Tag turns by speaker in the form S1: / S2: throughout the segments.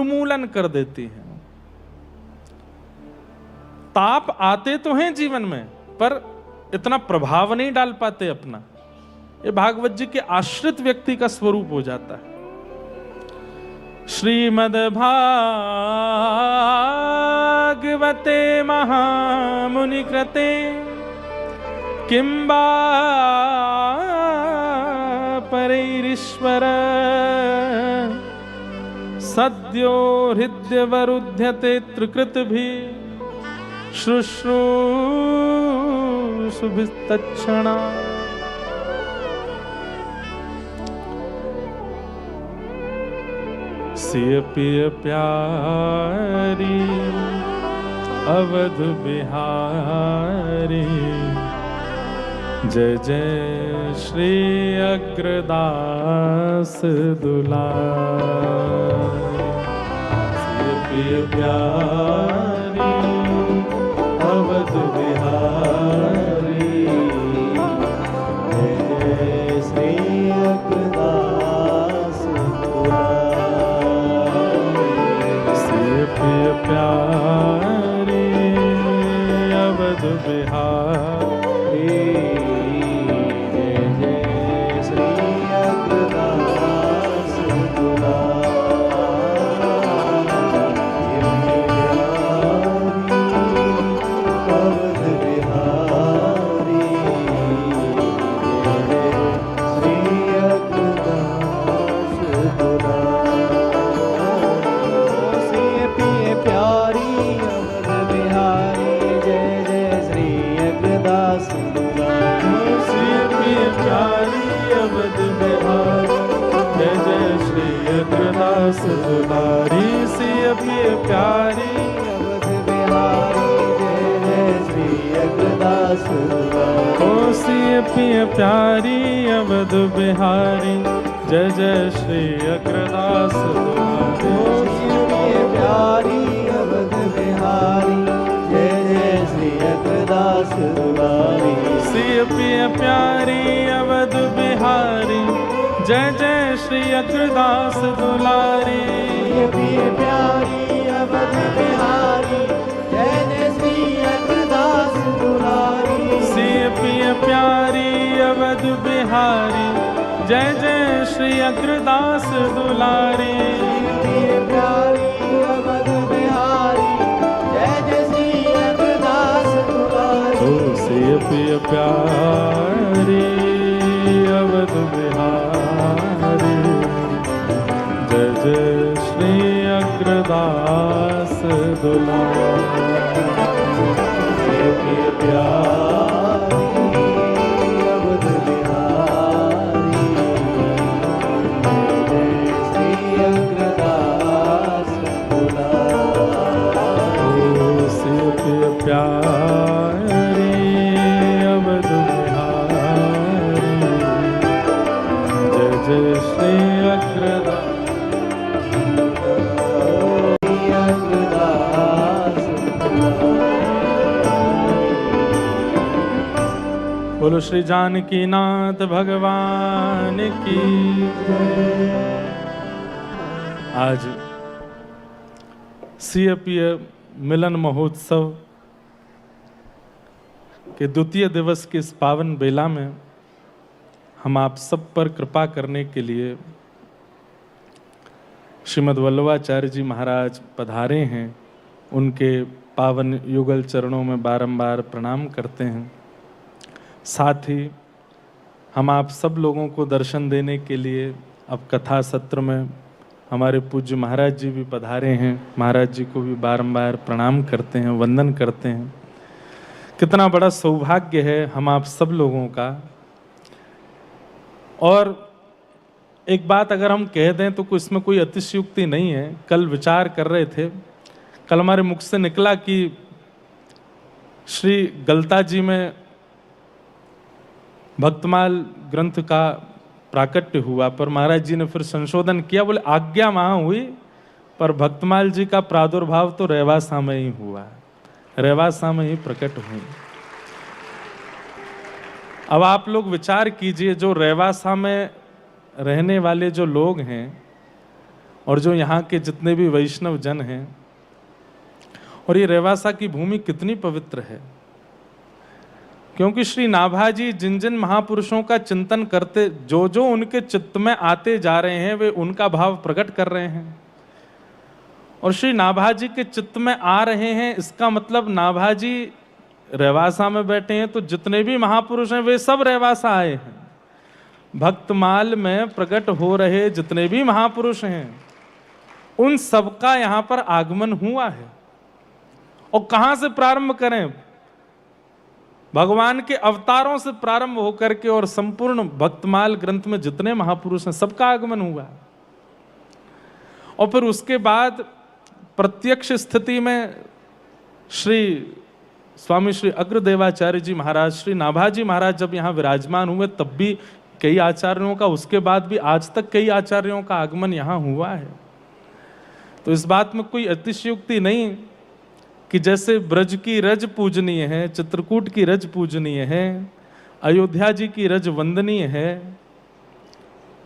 S1: उन्मूलन कर देती हैं। ताप आते तो हैं जीवन में, पर इतना प्रभाव नहीं डाल पाते अपना। ये भागवत जी के आश्रित व्यक्ति का स्वरूप हो जाता है। श्रीमद् भागवते महामुनि कृते किंबा परैरीश्वर सद्यो हृद्यवरुध्यते त्रिकृतभि शुश्रूषुभिस्तत्क्षणा। सिय पिय प्यारी अवध बिहारी जय जय श्री अग्रदास दुलारी। सिय पिय प्यारी अवध बिहारी जय जय श्री अग्रदास प्यारे अवध बिहारी जय जय श्री अग्रदास अवध बिहारी जय श्री अग्रदास दुलारी। सिय पिय प्यारी अवध बिहारी जय जय श्री अग्रदास दुलारी। ओ सिय पिय प्यारी अवध बिहारी जय जय श्री अग्रदास दुलारी। ओ सिय पिय प्यारी अवध बिहारी जय जय श्री अग्रदास दुलारी। सिय पिय प्यारी अवध बिहारी जय जय श्री अग्रदास दुलारी। पिय प्यारी अवध बिहारी जय जय श्री अग्रदास दुलारी। सिय पिय प्यारी अवध बिहारी जय जय श्री अग्रदास दुलारी। पिय प्यारी अवध बिहारी जय जय श्री अग्रदास दुलारी। सिय पिय प्यारी अवध बिहारी जय जय श्री अग्रदास दुलारी। सिय पिय प्यारी अवध बिहारी जय जय श्री अग्रदास दुलारी। सिय पिय प्यारी अवध बिहारी जय जय श्री अग्रदास। बोलो श्री जानकी नाथ भगवान की जय। आज सिय पिय मिलन महोत्सव के द्वितीय दिवस के इस पावन बेला में हम आप सब पर कृपा करने के लिए श्रीमद् वल्लभाचार्य जी महाराज पधारे हैं। उनके पावन युगल चरणों में बारंबार प्रणाम करते हैं। साथ ही हम आप सब लोगों को दर्शन देने के लिए अब कथा सत्र में हमारे पूज्य महाराज जी भी पधारे हैं। महाराज जी को भी बारंबार प्रणाम करते हैं, वंदन करते हैं। कितना बड़ा सौभाग्य है हम आप सब लोगों का। और एक बात अगर हम कह दें तो इसमें कोई अतिशयोक्ति नहीं है। कल विचार कर रहे थे, कल हमारे मुख से निकला कि श्री गलता जी में भक्तमाल ग्रंथ का प्राकट्य हुआ, पर महाराज जी ने फिर संशोधन किया। बोले आज्ञा वहाँ हुई पर भक्तमाल जी का प्रादुर्भाव तो रेवासा में ही हुआ, रेवासा में ही प्रकट हुई। अब आप लोग विचार कीजिए, जो रेवासा में रहने वाले जो लोग हैं और जो यहाँ के जितने भी वैष्णव जन हैं, और ये रेवासा की भूमि कितनी पवित्र है, क्योंकि श्री नाभाजी जिन जिन महापुरुषों का चिंतन करते, जो जो उनके चित्त में आते जा रहे हैं वे उनका भाव प्रकट कर रहे हैं। और श्री नाभाजी के चित्त में आ रहे हैं, इसका मतलब नाभाजी रेवासा में बैठे हैं, तो जितने भी महापुरुष हैं वे सब रेवासा आए हैं। भक्तमाल में प्रकट हो रहे जितने भी महापुरुष हैं उन सबका यहाँ पर आगमन हुआ है। और कहाँ से प्रारंभ करें? भगवान के अवतारों से प्रारंभ होकर के और संपूर्ण भक्तमाल ग्रंथ में जितने महापुरुष हैं सबका आगमन हुआ। और फिर उसके बाद प्रत्यक्ष स्थिति में श्री स्वामी श्री अग्रदेवाचार्य जी महाराज, श्री नाभाजी महाराज जब यहाँ विराजमान हुए तब भी कई आचार्यों का, उसके बाद भी आज तक कई आचार्यों का आगमन यहाँ हुआ है। तो इस बात में कोई अतिशयोक्ति नहीं कि जैसे ब्रज की रज पूजनीय है, चित्रकूट की रज पूजनीय है, अयोध्या जी की रज वंदनीय है,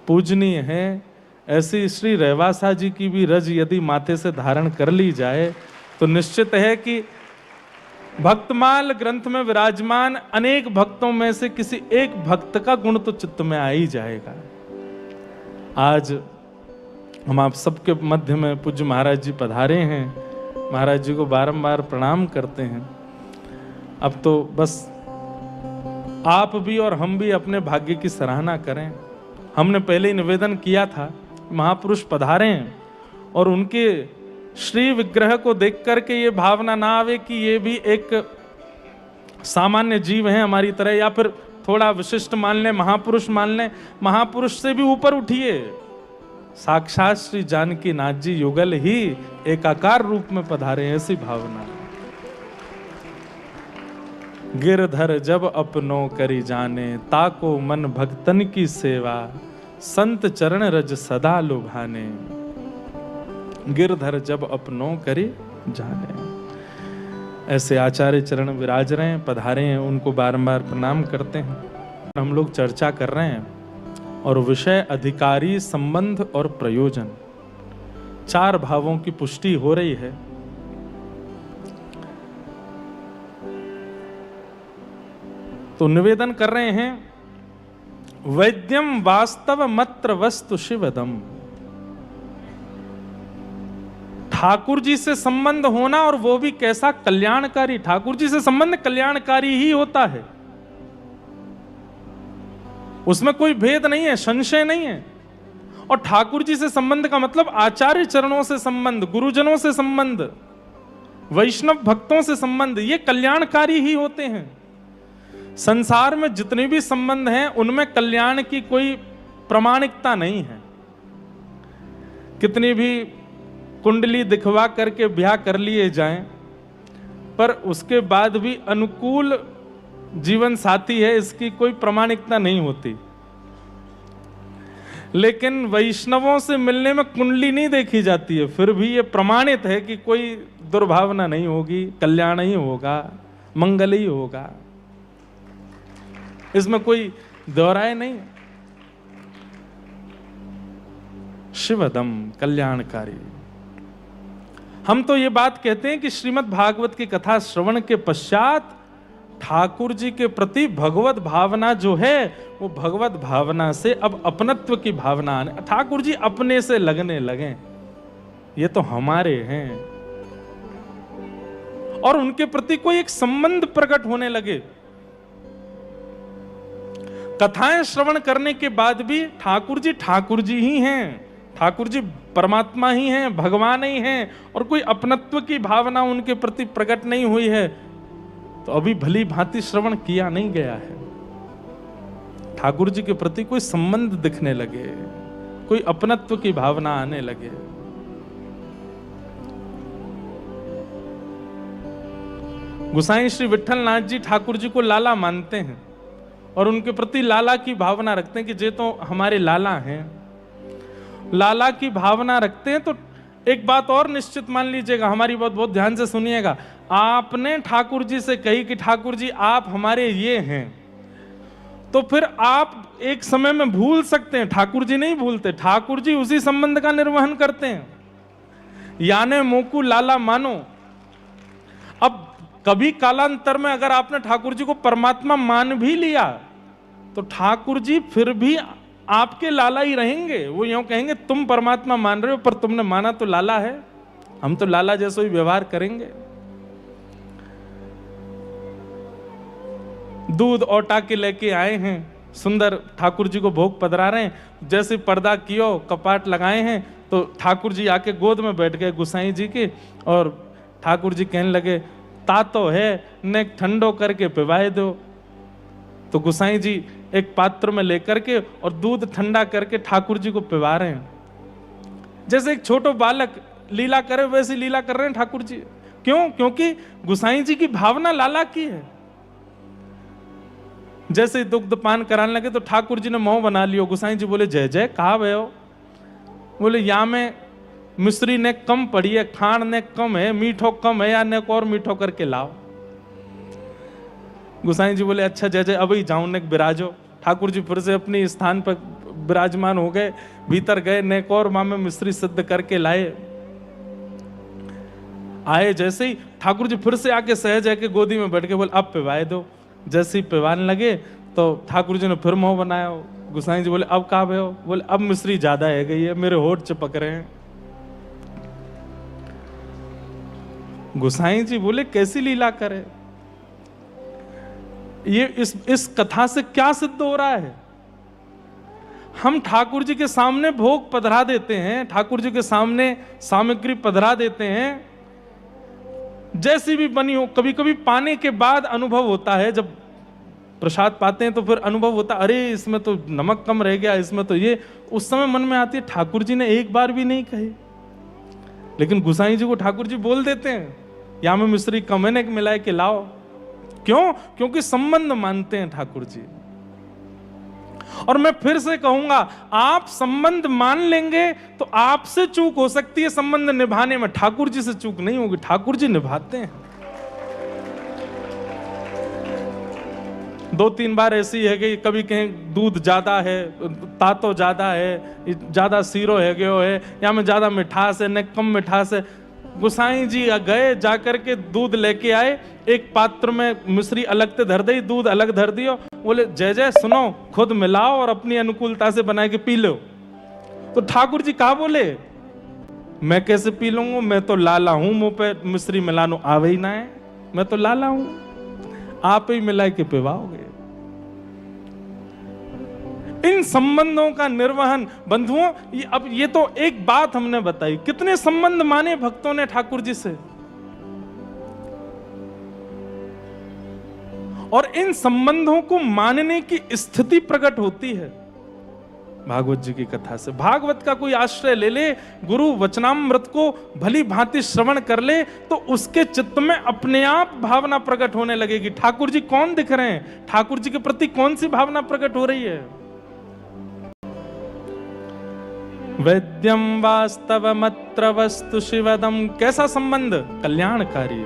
S1: पूजनीय है, ऐसी श्री रेवासा जी की भी रज यदि माथे से धारण कर ली जाए तो निश्चित है कि भक्तमाल ग्रंथ में विराजमान अनेक भक्तों में से किसी एक भक्त का गुण तो चित्त में आ ही जाएगा। आज हम आप सबके मध्य में पूज्य महाराज जी पधारे हैं, महाराज जी को बारंबार प्रणाम करते हैं। अब तो बस आप भी और हम भी अपने भाग्य की सराहना करें। हमने पहले ही निवेदन किया था, महापुरुष पधारे हैं और उनके श्री विग्रह को देख करके ये भावना ना आवे कि ये भी एक सामान्य जीव हैं हमारी तरह, या फिर थोड़ा विशिष्ट मान लें, महापुरुष मान लें। महापुरुष से भी ऊपर उठिए, साक्षात श्री जानकी नाथ जी युगल ही एकाकार रूप में पधारे, ऐसी भावना। गिरधर जब अपनों करी जाने, ताको मन भक्तन की सेवा, संत चरण रज सदा लुभाने। गिरधर जब अपनों करी जाने, ऐसे आचार्य चरण विराज रहे हैं, पधारे हैं, उनको बारंबार प्रणाम करते हैं। हम लोग चर्चा कर रहे हैं और विषय अधिकारी, संबंध और प्रयोजन, चार भावों की पुष्टि हो रही है। तो निवेदन कर रहे हैं, वैद्यम वास्तव मत्र वस्तु शिवदम। ठाकुर जी से संबंध होना, और वो भी कैसा कल्याणकारी। ठाकुर जी से संबंध कल्याणकारी ही होता है, उसमें कोई भेद नहीं है, संशय नहीं है। और ठाकुर जी से संबंध का मतलब आचार्य चरणों से संबंध, गुरुजनों से संबंध, वैष्णव भक्तों से संबंध, ये कल्याणकारी ही होते हैं। संसार में जितने भी संबंध हैं उनमें कल्याण की कोई प्रामाणिकता नहीं है। कितनी भी कुंडली दिखवा करके ब्याह कर लिए जाएं, पर उसके बाद भी अनुकूल जीवन साथी है इसकी कोई प्रामाणिकता नहीं होती। लेकिन वैष्णवों से मिलने में कुंडली नहीं देखी जाती है, फिर भी ये प्रमाणित है कि कोई दुर्भावना नहीं होगी, कल्याण ही होगा, मंगल ही होगा, इसमें कोई दोहराए नहीं। शिवदम, कल्याणकारी। हम तो ये बात कहते हैं कि श्रीमद् भागवत की कथा श्रवण के पश्चात ठाकुर जी के प्रति भगवत भावना जो है वो भगवत भावना से अब अपनत्व की भावना आने, ठाकुर जी अपने से लगने लगे, ये तो हमारे हैं, और उनके प्रति कोई एक संबंध प्रकट होने लगे। कथाएं श्रवण करने के बाद भी ठाकुर जी ही हैं, ठाकुर जी परमात्मा ही हैं, भगवान ही हैं, और कोई अपनत्व की भावना उनके प्रति प्रकट नहीं हुई है तो अभी भली भांति श्रवण किया नहीं गया है। ठाकुर जी के प्रति कोई संबंध दिखने लगे, कोई अपनत्व की भावना आने लगे। गोसाई श्री विठल नाथ जी ठाकुर जी को लाला मानते हैं और उनके प्रति लाला की भावना रखते हैं कि जे तो हमारे लाला हैं। लाला की भावना रखते हैं तो एक बात और निश्चित मान लीजिएगा, हमारी बात बहुत ध्यान से सुनिएगा। आपने ठाकुर जी से कही कि ठाकुर जी आप हमारे ये हैं, तो फिर आप एक समय में भूल सकते हैं, ठाकुर जी नहीं भूलते। ठाकुर जी उसी संबंध का निर्वहन करते हैं। याने मोकू लाला मानो। अब कभी कालांतर में अगर आपने ठाकुर जी को परमात्मा मान भी लिया तो ठाकुर जी फिर भी आपके लाला ही रहेंगे। वो यूं कहेंगे तुम परमात्मा मान रहे हो पर तुमने माना तो लाला है, हम तो लाला जैसा ही व्यवहार करेंगे। दूध औटा के लेके आए हैं, सुंदर ठाकुर जी को भोग पधरा रहे हैं। जैसे पर्दा कियो कपाट लगाए हैं तो ठाकुर जी आके गोद में बैठ गए गोसाई जी के, और ठाकुर जी कहने लगे तातो है ने ठंडो करके पिवाए दो। तो गोसाई जी एक पात्र में लेकर के और दूध ठंडा करके ठाकुर जी को पिवा रहे हैं। जैसे एक छोटो बालक लीला करे वैसी लीला कर रहे हैं ठाकुर जी। क्यों? क्योंकि गोसाई जी की भावना लाला की है। जैसे दुग्ध पान कराने लगे तो ठाकुर जी ने मुंह बना लियो। गोसाई जी बोले जय जय कहा भय हो? बोले या में मिश्री ने कम पड़ी है, खाण ने कम है, मीठो कम है, या ने और मीठो करके लाओ। गोसाई जी बोले अच्छा जय जय अब ही जाऊं ने विराजो। ठाकुर जी फिर से अपनी स्थान पर विराजमान हो गए, भीतर गए, नेक और माँ में मिश्री सिद्ध करके लाए। आए जैसे ही ठाकुर जी फिर से आके सहज है के गोदी में बैठ के बोले अब पिवाए दो। जैसे ही पिवाने लगे तो ठाकुर जी ने फिर मुंह बनाया। गोसाई जी बोले अब कहा भयो? बोले अब मिश्री ज्यादा है गई है, मेरे होठ चिपक रहे हैं। गोसाई जी बोले कैसी लीला करे? ये इस कथा से क्या सिद्ध हो रहा है? हम ठाकुर जी के सामने भोग पधरा देते हैं, ठाकुर जी के सामने सामग्री पधरा देते हैं, जैसी भी बनी हो। कभी कभी पाने के बाद अनुभव होता है, जब प्रसाद पाते हैं तो फिर अनुभव होता है अरे इसमें तो नमक कम रह गया, इसमें तो ये। उस समय मन में आती है ठाकुर जी ने एक बार भी नहीं कही, लेकिन गोसाई जी को ठाकुर जी बोल देते हैं या में मिश्री कम है ने मिलाए के लाओ। क्यों? क्योंकि संबंध मानते हैं ठाकुर जी। और मैं फिर से कहूंगा आप संबंध मान लेंगे तो आपसे चूक हो सकती है संबंध निभाने में, ठाकुर जी से चूक नहीं होगी। ठाकुर जी निभाते हैं। 2-3 बार ऐसी है कि कभी कहें दूध ज्यादा है, तातो ज्यादा है, ज्यादा सीरो है गयो है, या में ज्यादा मिठास है, न कम मिठास है। गोसाई जी गए, जाकर के दूध लेके आए, एक पात्र में मिश्री अलग से धर दी, दूध अलग धर दियो। बोले जय जय सुनो, खुद मिलाओ और अपनी अनुकूलता से बना के पी लो। तो ठाकुर जी कहा बोले मैं कैसे पी लूंगा, मैं तो लाला हूं, मुंह पे मिश्री मिलानो आवे ही ना है, मैं तो लाला हूं, आप ही मिला के पिवाओगे। इन संबंधों का निर्वहन बंधुओं, अब ये तो एक बात हमने बताई, कितने संबंध माने भक्तों ने ठाकुर जी से, और इन संबंधों को मानने की स्थिति प्रकट होती है भागवत जी की कथा से। भागवत का कोई आश्रय ले ले, गुरु वचनामृत को भली भांति श्रवण कर ले, तो उसके चित्त में अपने आप भावना प्रकट होने लगेगी। ठाकुर जी कौन दिख रहे हैं, ठाकुर जी के प्रति कौन सी भावना प्रकट हो रही है। वैद्यम वास्तवमत्र वस्तु शिवदम, कैसा संबंध? कल्याणकारी।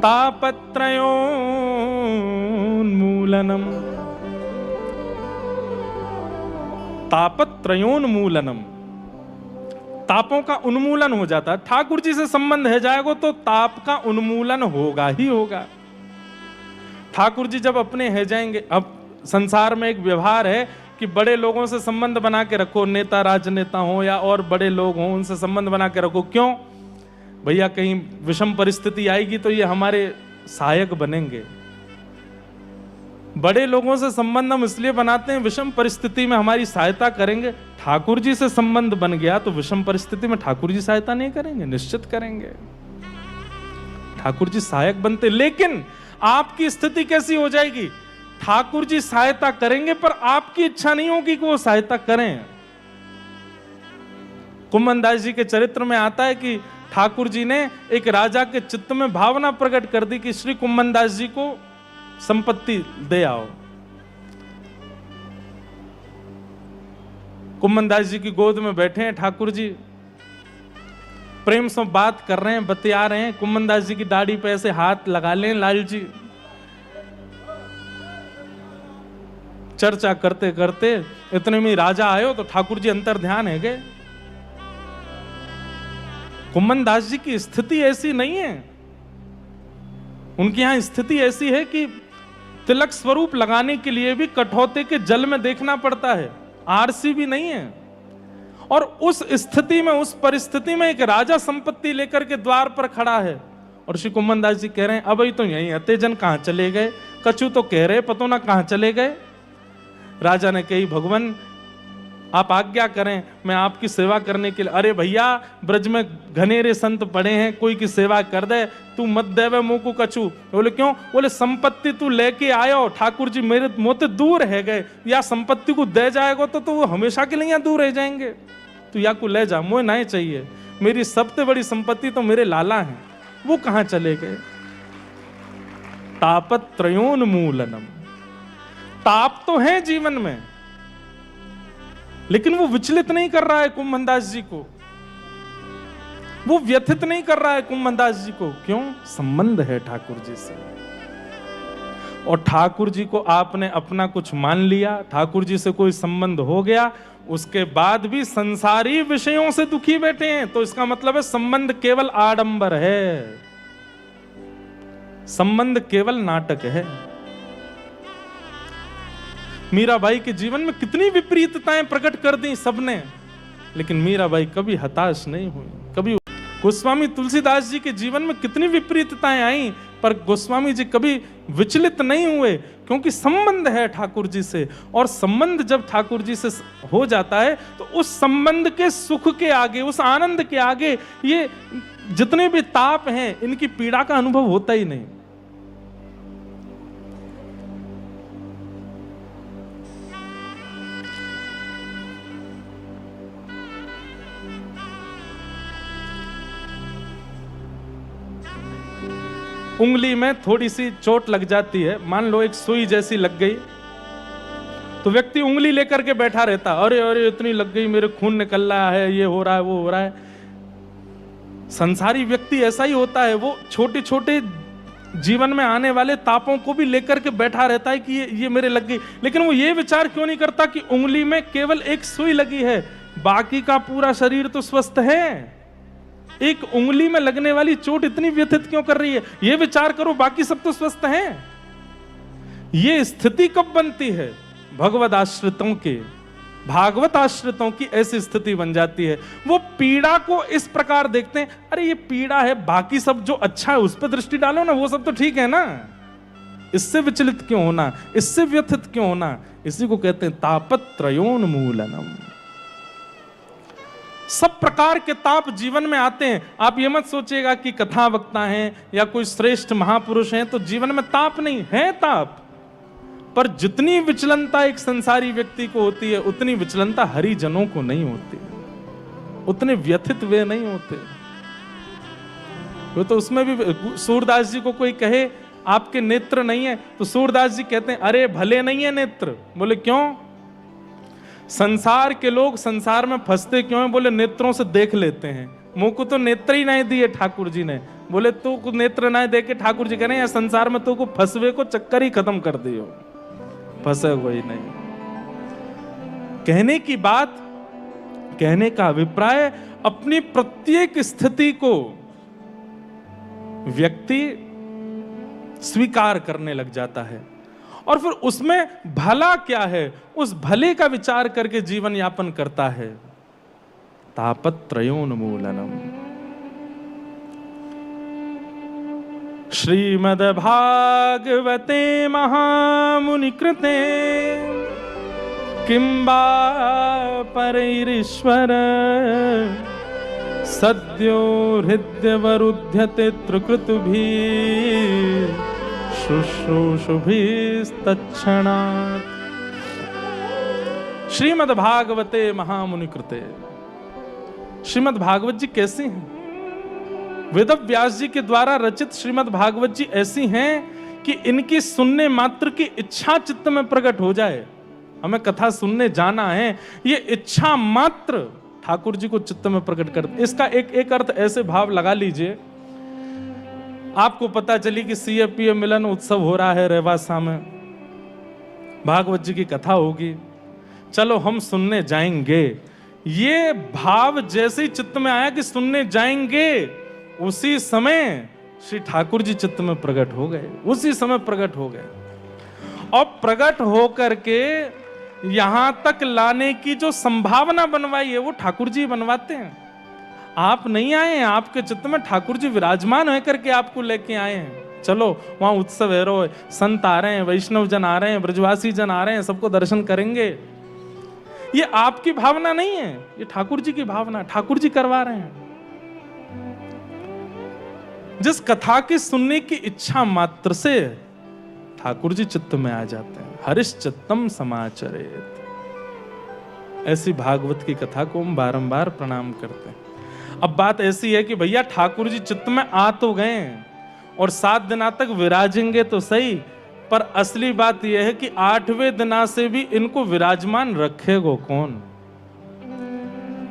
S1: तापत्रयोन्मूलनम, तापत्रयोन्मूलनम, तापों का उन्मूलन हो जाता है। ठाकुर जी से संबंध है जाएगा तो ताप का उन्मूलन होगा ही होगा। ठाकुर जी जब अपने है जाएंगे, अब संसार में एक व्यवहार है कि बड़े लोगों से संबंध बना के रखो, नेता राजनेता हो या और बड़े लोग हों, उनसे संबंध बना के रखो। क्यों भैया? कहीं विषम परिस्थिति आएगी तो ये हमारे सहायक बनेंगे। बड़े लोगों से संबंध हम इसलिए बनाते हैं, विषम परिस्थिति में हमारी सहायता करेंगे। ठाकुर जी से संबंध बन गया तो विषम परिस्थिति में ठाकुर जी सहायता नहीं करेंगे? निश्चित करेंगे। ठाकुर जी सहायक बनते, लेकिन आपकी स्थिति कैसी हो जाएगी? ठाकुर जी सहायता करेंगे पर आपकी इच्छा नहीं होगी कि वो सहायता करें। कुम्मन दास जी के चरित्र में आता है कि ठाकुर जी ने एक राजा के चित्त में भावना प्रकट कर दी कि श्री कुम्मन दास जी को संपत्ति दे आओ। कुम्मन दास जी की गोद में बैठे हैं ठाकुर जी, प्रेम से बात कर रहे हैं, बतिया रहे हैं। कुम्मन दास जी की दाढ़ी पे ऐसे हाथ लगा लें लाल जी, चर्चा करते करते इतने में राजा आयो तो ठाकुर जी अंतर ध्यान है गए। कुम्मन दास जी की स्थिति ऐसी नहीं है, उनकी यहां स्थिति ऐसी है कि तिलक स्वरूप लगाने के लिए भी कठौते के जल में देखना पड़ता है, आरसी भी नहीं है। और उस स्थिति में, उस परिस्थिति में एक राजा संपत्ति लेकर के द्वार पर खड़ा है और श्री कुम्मन दास जी कह रहे हैं अब तो यहीं अतेजन कहां चले गए, कछु तो कह रहे पतो ना कहां चले गए। राजा ने कही भगवान आप आज्ञा करें, मैं आपकी सेवा करने के लिए। अरे भैया ब्रज में घनेरे संत पड़े हैं, कोई की सेवा कर दे, तू मत देवे मुंह को कछु। बोले क्यों? बोले संपत्ति तू लेके आयो, ठाकुर जी मेरे मोते दूर है गए, या संपत्ति को दे जाएगा तो वो हमेशा के लिए यहाँ दूर रह जाएंगे, तू या को ले जा, मुझे नहीं चाहिए, मेरी सबसे बड़ी संपत्ति तो मेरे लाला हैं, वो कहां चले गए। तापत्रयोन्मूलनम, ताप तो है जीवन में, लेकिन वो विचलित नहीं कर रहा है कुम्मन दास जी को, वो व्यथित नहीं कर रहा है कुम्मन दास जी को। क्यों? संबंध है ठाकुर जी से। और ठाकुर जी को आपने अपना कुछ मान लिया, ठाकुर जी से कोई संबंध हो गया, उसके बाद भी संसारी विषयों से दुखी बैठे हैं, तो इसका मतलब है संबंध केवल आडंबर है, संबंध केवल नाटक है। मीराबाई के जीवन में कितनी विपरीतताएं प्रकट कर दी सबने, लेकिन मीराबाई कभी हताश नहीं हुई, कभी। गोस्वामी तुलसीदास जी के जीवन में कितनी विपरीतताएं आई, पर गोस्वामी जी कभी विचलित नहीं हुए, क्योंकि संबंध है ठाकुर जी से। और संबंध जब ठाकुर जी से हो जाता है तो उस संबंध के सुख के आगे, उस आनंद के आगे ये जितने भी ताप हैं, इनकी पीड़ा का अनुभव होता ही नहीं। उंगली में थोड़ी सी चोट लग जाती है, मान लो एक सुई जैसी लग गई, तो व्यक्ति उंगली लेकर के बैठा रहता, अरे अरे इतनी लग गई, मेरे खून निकल रहा है, ये हो रहा है, वो हो रहा है। संसारी व्यक्ति ऐसा ही होता है, वो छोटे छोटे जीवन में आने वाले तापों को भी लेकर के बैठा रहता है कि ये मेरे लग गई, लेकिन वो ये विचार क्यों नहीं करता कि उंगली में केवल एक सुई लगी है, बाकी का पूरा शरीर तो स्वस्थ है। एक उंगली में लगने वाली चोट इतनी व्यथित क्यों कर रही है, यह विचार करो, बाकी सब तो स्वस्थ हैं। यह स्थिति कब बनती है? भगवद आश्रितों के, भागवत आश्रितों की ऐसी स्थिति बन जाती है। वो पीड़ा को इस प्रकार देखते हैं, अरे ये पीड़ा है, बाकी सब जो अच्छा है उस पर दृष्टि डालो ना, वो सब तो ठीक है ना, इससे विचलित क्यों होना, इससे व्यथित क्यों होना। इसी को कहते हैं तापत्रयोन्मूलनम। सब प्रकार के ताप जीवन में आते हैं। आप ये मत सोचिएगा कि कथा वक्ता हैं या कोई श्रेष्ठ महापुरुष हैं तो जीवन में ताप नहीं है, ताप। पर जितनी विचलनता एक संसारी व्यक्ति को होती है, उतनी विचलनता हरिजनों को नहीं होती, उतने व्यथित वे नहीं होते। वो तो उसमें भी सूरदास जी को कोई कहे आपके नेत्र नहीं है, तो सूरदास जी कहते हैं अरे भले नहीं है नेत्र। बोले क्यों? संसार के लोग संसार में फंसते क्यों हैं? बोले नेत्रों से देख लेते हैं, मुंह को तो नेत्र ही नहीं दिए ठाकुर जी ने। बोले तू को नेत्र नहीं देके ठाकुर जी कह रहे हैं संसार में तू को फंसवे को चक्कर ही खत्म कर दियो, फंसे कोई नहीं। कहने की बात, कहने का अभिप्राय, अपनी प्रत्येक स्थिति को व्यक्ति स्वीकार करने लग जाता है और फिर उसमें भला क्या है, उस भले का विचार करके जीवन यापन करता है। तापत्रयोन्मूलनम। श्रीमद् भागवते महामुनि कृते किंबा परैरीश्वर सद्यो हृदयवरुध्यते त्रिकृतुभिः शुश्रूषुभिस्तत्क्षणात्। श्रीमद् भागवते महामुनि कृते। श्रीमद् भागवत जी कैसी हैं? वेद व्यास जी के द्वारा रचित श्रीमद् भागवत जी ऐसी हैं कि इनकी सुनने मात्र की इच्छा चित्त में प्रकट हो जाए। हमें कथा सुनने जाना है, ये इच्छा मात्र ठाकुर जी को चित्त में प्रकट कर। इसका एक अर्थ ऐसे भाव लगा लीजिए, आपको पता चली कि CFPA मिलन उत्सव हो रहा है रेवासा में, भागवत जी की कथा होगी, चलो हम सुनने जाएंगे। ये भाव जैसे ही चित्त में आया कि सुनने जाएंगे, उसी समय श्री ठाकुर जी चित्त में प्रकट हो गए, उसी समय प्रकट हो गए। और प्रकट होकर के यहां तक लाने की जो संभावना बनवाई है वो ठाकुर जी बनवाते हैं। आप नहीं आए हैं, आपके चित्त में ठाकुर जी विराजमान होकर के आपको लेके आए हैं। चलो वहां उत्सव है, रो संत आ रहे हैं, वैष्णव जन आ रहे हैं, ब्रजवासी जन आ रहे हैं, सबको दर्शन करेंगे। ये आपकी भावना नहीं है, ये ठाकुर जी की भावना, ठाकुर जी करवा रहे हैं। जिस कथा की सुनने की इच्छा मात्र से ठाकुर जी चित्त में आ जाते हैं। हरिश चित्तम समाचरेत, ऐसी भागवत की कथा को हम बारंबार प्रणाम करते हैं। अब बात ऐसी है कि भैया ठाकुर जी चित्त में आ तो गए और 7 दिना तक विराजेंगे तो सही, पर असली बात यह है कि 8वें दिना से भी इनको विराजमान रखेगो कौन?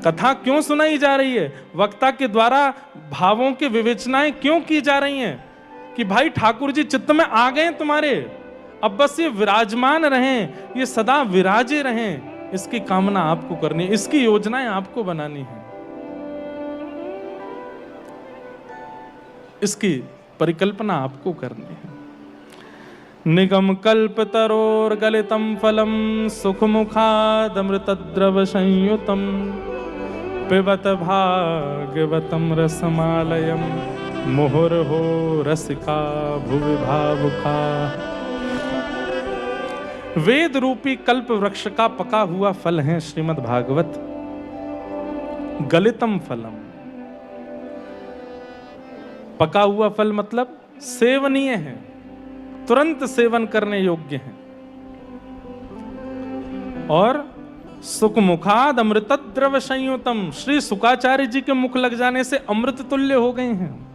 S1: कथा क्यों सुनाई जा रही है? वक्ता के द्वारा भावों की विवेचनाएं क्यों की जा रही हैं? कि भाई ठाकुर जी चित्त में आ गए तुम्हारे, अब बस ये विराजमान रहें, ये सदा विराजे रहें, इसकी कामना आपको करनी है, इसकी योजनाएं आपको बनानी है, इसकी परिकल्पना आपको करनी है। निगम कल्प तरोर गलितम फलम सुख मुखादमृतद्रव संयुतम पिबत भागवतम रसमालयम मुहुर्हो रसिका भुवि भावुका। वेद रूपी कल्प वृक्ष का पका हुआ फल है श्रीमद् भागवत। गलितम फलम, पका हुआ फल मतलब सेवनीय है, तुरंत सेवन करने योग्य है। और सुख मुखाद अमृतद्रव संयुतम, श्री शुकाचार्य जी के मुख लग जाने से अमृत तुल्य हो गए हैं,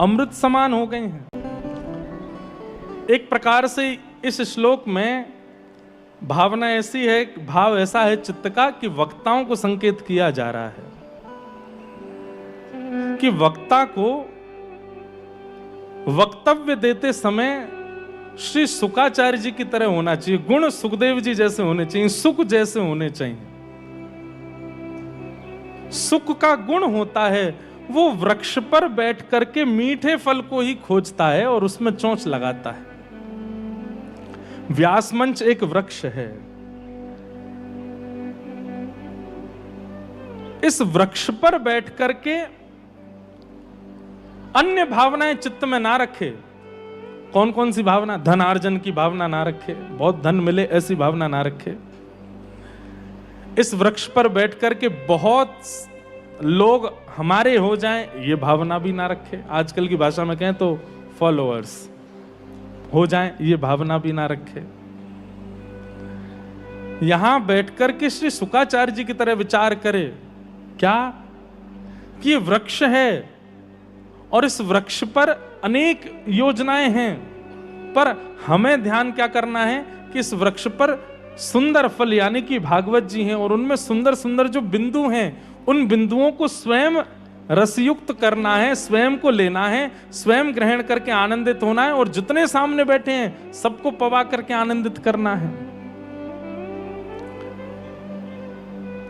S1: अमृत समान हो गए हैं। एक प्रकार से इस श्लोक में भावना ऐसी है, भाव ऐसा है चित्त का कि वक्ताओं को संकेत किया जा रहा है कि वक्ता को वक्तव्य देते समय श्री शुकाचार्य जी की तरह होना चाहिए, गुण सुखदेव जी जैसे होने चाहिए, सुख जैसे होने चाहिए। सुख का गुण होता है वो वृक्ष पर बैठ करके मीठे फल को ही खोजता है और उसमें चोंच लगाता है। व्यास मंच एक वृक्ष है, इस वृक्ष पर बैठ करके अन्य भावनाएं चित्त में ना रखे। कौन कौन सी भावना? धनार्जन की भावना ना रखे, बहुत धन मिले ऐसी भावना ना रखे। इस वृक्ष पर बैठ करके बहुत लोग हमारे हो जाएं ये भावना भी ना रखे। आजकल की भाषा में कहें तो फॉलोअर्स हो जाएं ये भावना भी ना रखे। यहां बैठकर के श्री शुकाचार्य जी की तरह विचार करे क्या कि ये वृक्ष है और इस वृक्ष पर अनेक योजनाएं हैं, पर हमें ध्यान क्या करना है कि इस वृक्ष पर सुंदर फल यानी कि भागवत जी हैं और उनमें सुंदर सुंदर जो बिंदु हैं उन बिंदुओं को स्वयं रसयुक्त करना है, स्वयं को लेना है, स्वयं ग्रहण करके आनंदित होना है और जितने सामने बैठे हैं सबको पवा करके आनंदित करना है।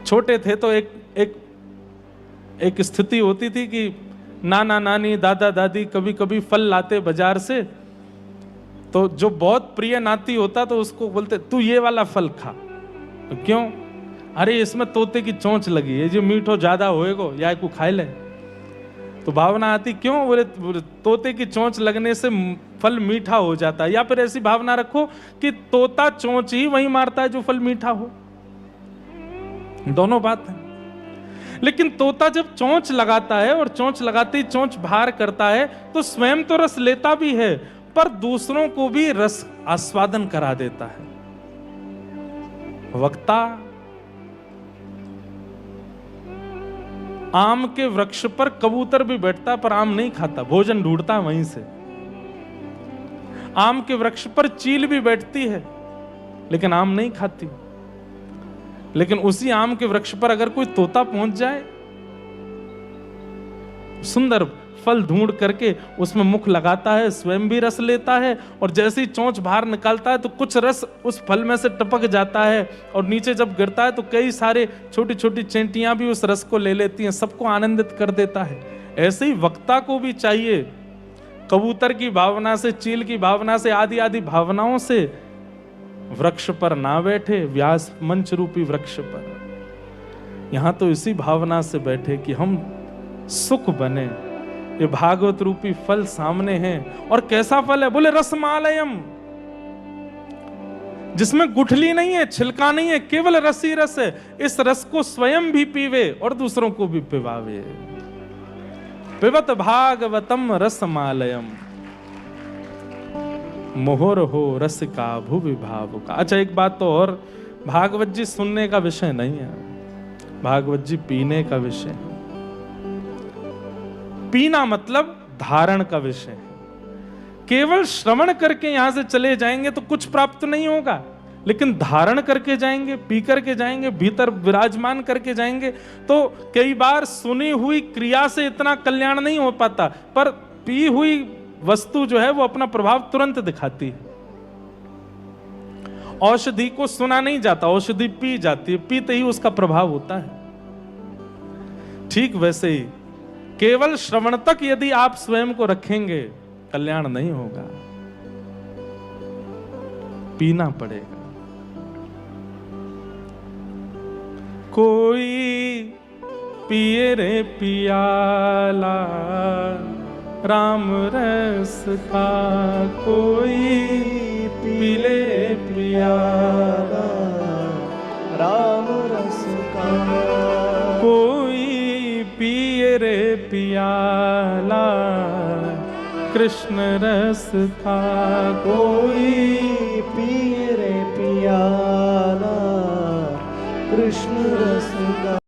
S1: छोटे थे तो एक स्थिति होती थी कि नाना नानी दादा दादी कभी कभी फल लाते बाजार से, तो जो बहुत प्रिय नाती होता तो उसको बोलते तू ये वाला फल खा। तो क्यों? अरे इसमें तोते की चोंच लगी है, जो मीठो ज्यादा होएगो या को खाए ले। तो भावना आती क्यों? बोले तोते की चोंच लगने से फल मीठा हो जाता है। या फिर ऐसी भावना रखो कि तोता चोंच ही वही मारता है जो फल मीठा हो। दोनों बात है। लेकिन तोता जब चोंच लगाता है और चोंच लगाते ही चोंच बाहर करता है तो स्वयं तो रस लेता भी है पर दूसरों को भी रस आस्वादन करा देता है। वक्ता आम के वृक्ष पर कबूतर भी बैठता पर आम नहीं खाता, भोजन ढूंढता वहीं से। आम के वृक्ष पर चील भी बैठती है लेकिन आम नहीं खाती। लेकिन उसी आम के वृक्ष पर अगर कोई तोता पहुंच जाए, सुंदर फल ढूंढ करके उसमें मुख लगाता है, स्वयं भी रस लेता है, और जैसे ही चोंच बाहर निकालता है तो कुछ रस उस फल में से टपक जाता है, और नीचे जब गिरता है तो कई सारे छोटी छोटी चींटियां भी उस रस को ले लेती हैं, सबको आनंदित कर देता है। ऐसे ही वक्ता को भी चाहिए कबूतर की भावना से, चील की भावना से, आदि आदि भावनाओं से वृक्ष पर ना बैठे, व्यास मंच रूपी वृक्ष पर। यहां तो इसी भावना से बैठे कि हम सुख बने। ये भागवत रूपी फल सामने है, और कैसा फल है? बोले रसमालयम, जिसमें गुठली नहीं है, छिलका नहीं है, केवल रस ही रस है। इस रस को स्वयं भी पीवे और दूसरों को भी पिवावे। पिबत भागवतम रसमालयम, मोहर हो रस का भुवि भावुका। अच्छा, एक बात तो और, भागवत जी सुनने का विषय नहीं है, भागवत जी पीने का विषय है। पीना मतलब धारण का विषय है। केवल श्रवण करके यहां से चले जाएंगे तो कुछ प्राप्त नहीं होगा, लेकिन धारण करके जाएंगे, पी करके जाएंगे, भीतर विराजमान करके जाएंगे, तो कई बार सुनी हुई क्रिया से इतना कल्याण नहीं हो पाता, पर पी हुई वस्तु जो है वो अपना प्रभाव तुरंत दिखाती है। औषधि को सुना नहीं जाता, औषधि पी जाती है, पीते ही उसका प्रभाव होता है। ठीक वैसे ही केवल श्रवण तक यदि आप स्वयं को रखेंगे, कल्याण नहीं होगा, पीना पड़ेगा। कोई पिए रे पियाला राम रस का, कोई पी ले पियाला
S2: राम रस का,
S1: कोई पिए रे पियाला कृष्ण रस का,
S2: कोई पिए रे पियाला कृष्ण रस